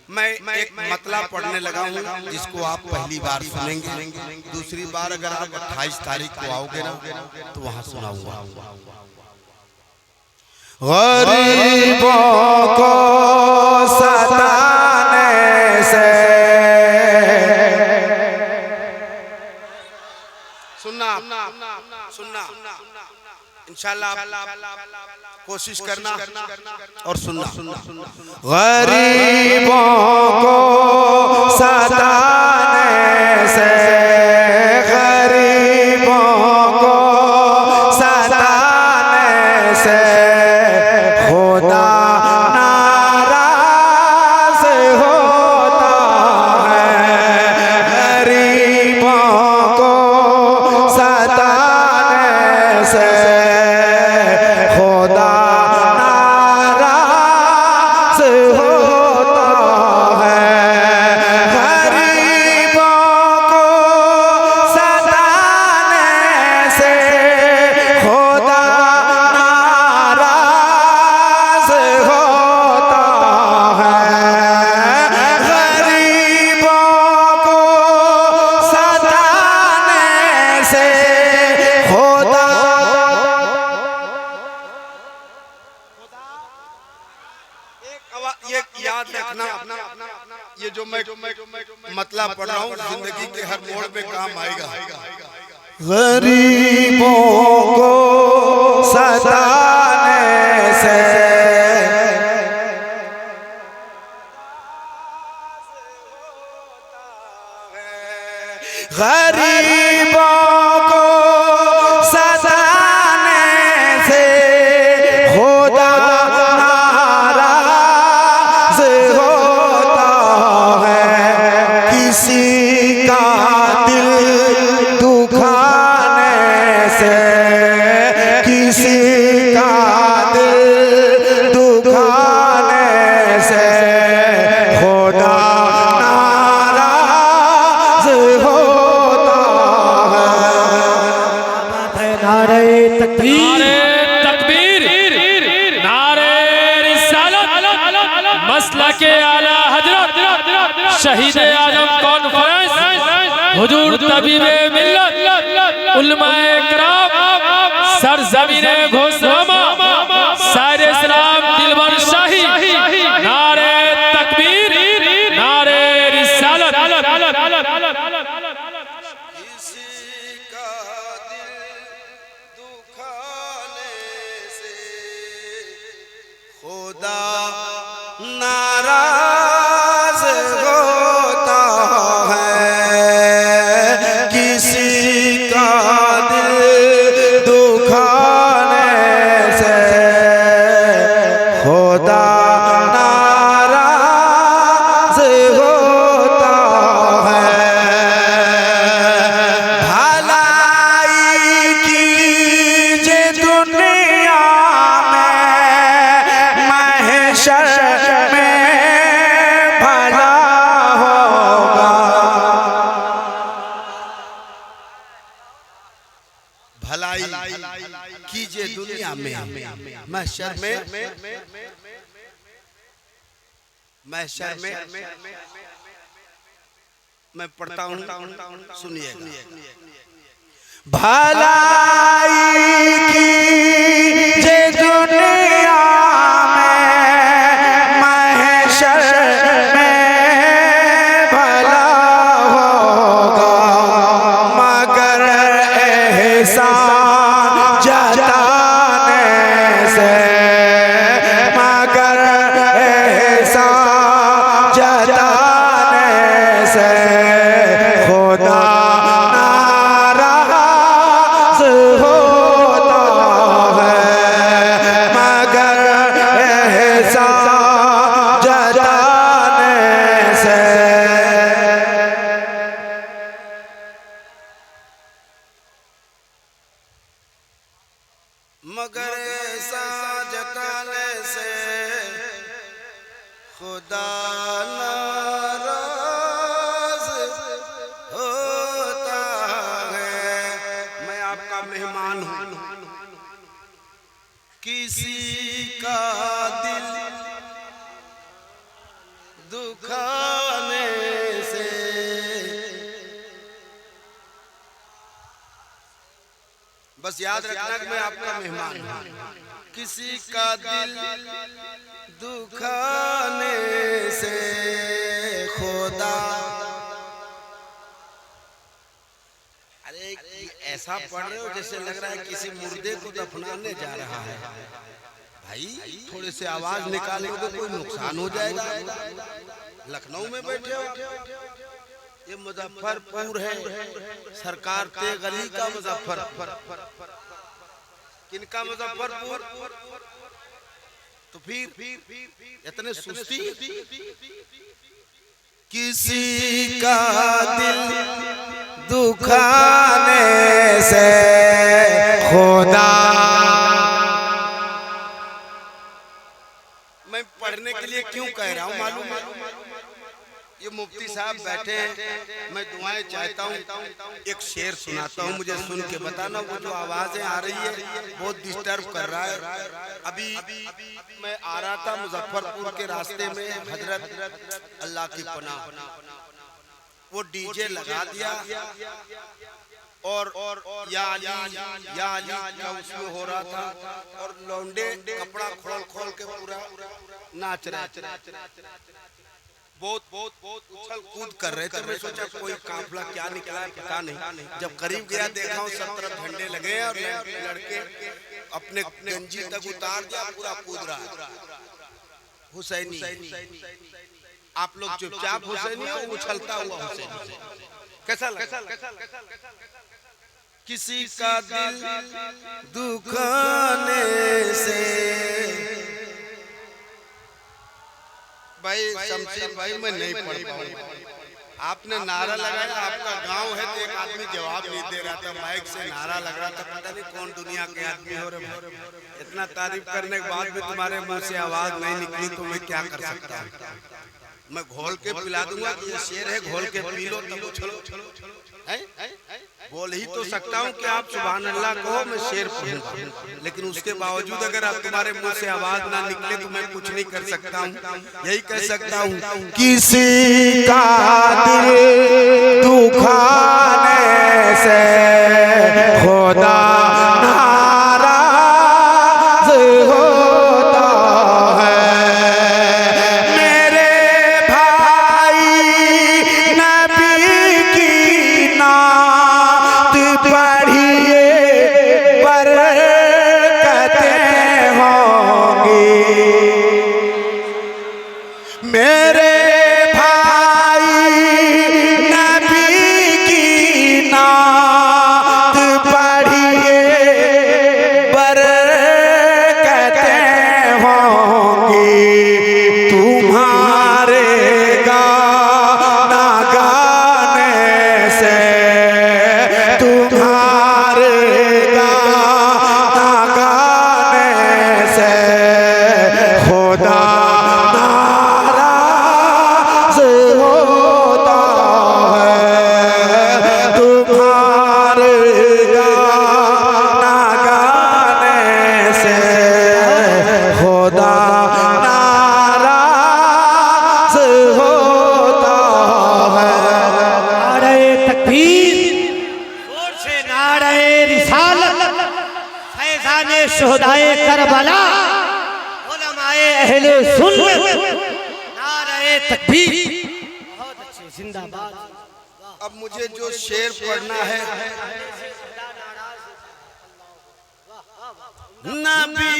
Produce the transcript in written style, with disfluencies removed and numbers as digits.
मैं एक मतलब पढ़ने लगा हूँ जिसको आप पहली बार सुनेंगे। दूसरी बार अगर आप 28 तारीख को आओगे ना तो वहां सुनाऊंगा। गरीबों को सताने से सुनना सुनना इंशाल्लाह कोशिश करना और सुनना। गरीबों को सताने से, गरीबों को सताने से खुदा नाराज होता है। गरीबों को सताने से खुदा नाराज होता है। गरीबों को सताने से खुदा नाराज होता है। गरीबों को सताने से खुदा ये याद रखना, ये जो मैं मतलब पढ़ रहा हूँ जिंदगी के हर मोड़ पे काम आएगा। गरीबों को सताने से गरीबों को सताने से खुदा नाराज होता है। किसी का दिल दुखाने से, किसी का दिल दुखाने से खुदा नाराज होता है। नारे तकबीर, तकबीर, नारे रिसालत, मसला के आला हजरत शहीद आजम कॉन्फ्रेंस हुजूर तबीबे मिल्लत उलमाए किराम सरजमीने घोषनामा शायर इस्लाम दिलबर शाही। नारे तकबीर, नारे रिसालत। किसी का दिल दुखाने से खुदा नाराज होता है। किसी का दिल दुखाने से खुदा नाराज होता है। भलाई कीजिए दुनिया में, महशर में भला होगा। भलाई कीजिए दुनिया में, महशर में, महशर में। मैं पढ़ता हूँ, सुनिएगा। भलाई कीजिए दुनिया में, महशर में भला होगा। मगर एहसान जताने से, मगर एहसान जताने से खुदा नाराज होता है। मगर एहसान जताने से मगर एहसान जताने से खुदा नाराज होता है। मैं आपका मेहमान हूँ। किसी का दिल दुखाने से। बस याद रखना कि मैं आपका मेहमान हूं। किसी का दिल दुखाने से खुदा। अरे ऐसा पढ़ रहे हो जैसे लग रहा है किसी मुर्दे को दफनाने जा रहा है। भाई थोड़े से आवाज निकालोगे कोई नुकसान हो जाएगा। लखनऊ में बैठे हो, ये मुजफ्फरपुर है, सरकार तेग अली का मुजफ्फरपुर। किनका मुजफ्फरपुर? तो फिर इतने सुस्ती। किसी का दिल दुखाने से खुदा। मैं पढ़ने के लिए क्यों कह रहा हूँ मालूम है? ये मुफ्ती साहब बैठे हैं, मैं दुआएं चाहता हूँ। एक शेर सुनाता हूँ, मुझे सुन के बताना। वो जो आवाजें आ रही है बहुत डिस्टर्ब कर रहा है। अभी मैं आ रहा था मुजफ्फरपुर के रास्ते में, हजरत अल्लाह की पनाह, वो डीजे लगा दिया और या अली का उसमें हो रहा था और लौंडे कपड़ा खोल के पूरा नाच रहे, बहुत उछल कूद कर रहे थे। मैं सोचा कोई काफिला क्या निकला है पता नहीं। जब करीब गया देखा हूँ सब तरफ झंडे लगे और लड़के अपने गंजी तक उतार दिया, पूरा कूद रहा है। हुसैनी, आप लोग चुपचाप हुसैनी हो, उछलता हुआ हुसैनी कैसा लगा? किसी का दिल दुखाने से। भाई शमशेर भाई मैं नहीं पढ़ पाऊंगा। आपने नारा लगाया, आपका गांव है तो एक आदमी जवाब नहीं दे रहा था, माइक से नारा लग रहा था, पता नहीं कौन दुनिया के आदमी हो रहे। इतना तारीफ करने के बाद भी तुम्हारे मुंह से आवाज नहीं निकली तो मैं क्या कर सकता हूँ? मैं घोल के पिला दूंगा कि ये शेर है, घोल के पी लो तब उछलो। बोल ही तो सकता हूँ कि आप सुभान अल्लाह कहो, मैं शेर पढ़ूंगा, लेकिन उसके बावजूद अगर आप तुम्हारे मुंह से आवाज ना निकले तो मैं कुछ नहीं कर सकता हूँ। यही कह सकता हूँ, किसी का दिल दुखाने से खुदा नाराज होता है। मेरे भाई नबी की नात पढ़िए बरकतें होंगी। मेरे शुहदाए करबला उलमाए अहले सुन्नत नारे तकबीर। बहुत अच्छे, जिंदाबाद। अब मुझे जो शेर पढ़ना है, नबी